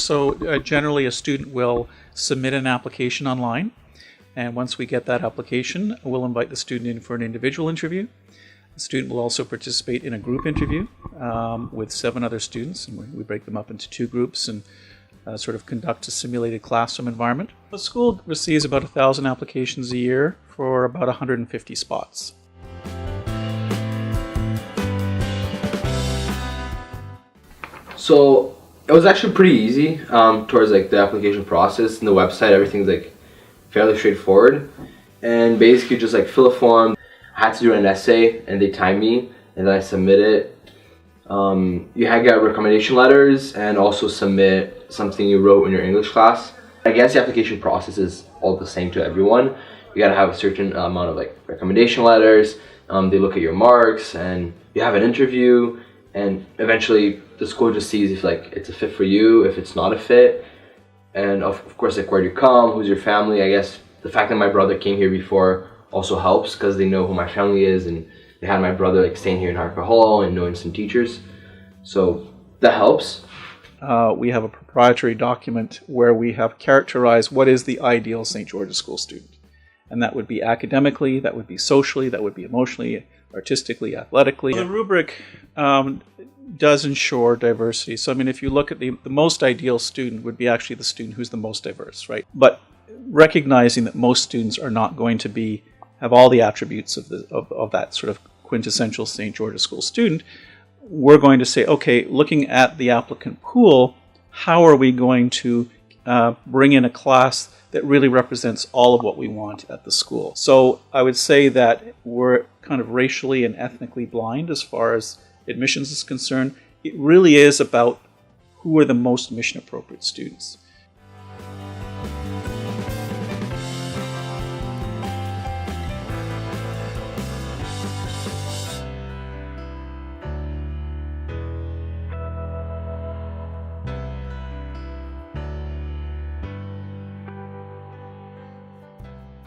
So generally a student will submit an application online, and once we get that application, we'll invite the student in for an individual interview. The student will also participate in a group interview with 7 other students, and we break them up into 2 groups and sort of conduct a simulated classroom environment. The school receives about 1,000 applications a year for about 150 spots. So it was actually pretty easy towards like the application process and the website. Everything's like fairly straightforward, and basically just like fill a form. I had to do an essay, and they time me, and then I submit it. You had to get recommendation letters and also submit something you wrote in your English class. I guess the application process is all the same to everyone. You gotta have a certain amount of like recommendation letters. They look at your marks, and you have an interview, and eventually the school just sees if like it's a fit for you, if it's not a fit, and of course like where do you come, who's your family. I guess the fact that my brother came here before also helps because they know who my family is, and they had my brother like staying here in Harper Hall and knowing some teachers, so that helps. We have a proprietary document where we have characterized what is the ideal St. George's School student, and that would be academically, that would be socially, that would be emotionally, artistically, athletically. The rubric does ensure diversity. So I mean, if you look at the most ideal student would be actually the student who's the most diverse, right? But recognizing that most students are not going to have all the attributes of that sort of quintessential St. George's School student, we're going to say, okay, looking at the applicant pool, how are we going to bring in a class that really represents all of what we want at the school? So I would say that we're kind of racially and ethnically blind as far as admissions is concerned. It really is about who are the most mission appropriate students.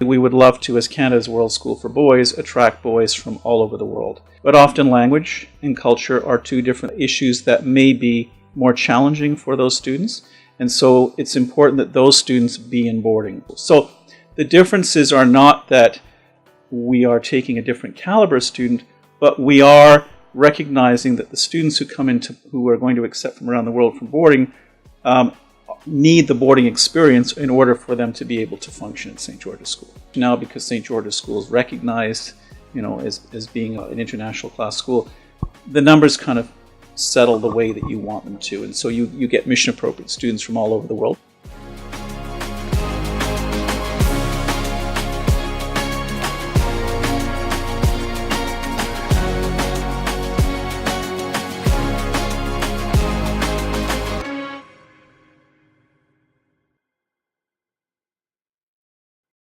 We would love to, as Canada's World School for Boys, attract boys from all over the world. But often language and culture are 2 different issues that may be more challenging for those students. And so it's important that those students be in boarding. So the differences are not that we are taking a different caliber student, but we are recognizing that the students who are going to accept from around the world from boarding need the boarding experience in order for them to be able to function at St. George's School. Now, because St. George's School is recognized, as being an international class school, the numbers kind of settle the way that you want them to, and so you get mission appropriate students from all over the world.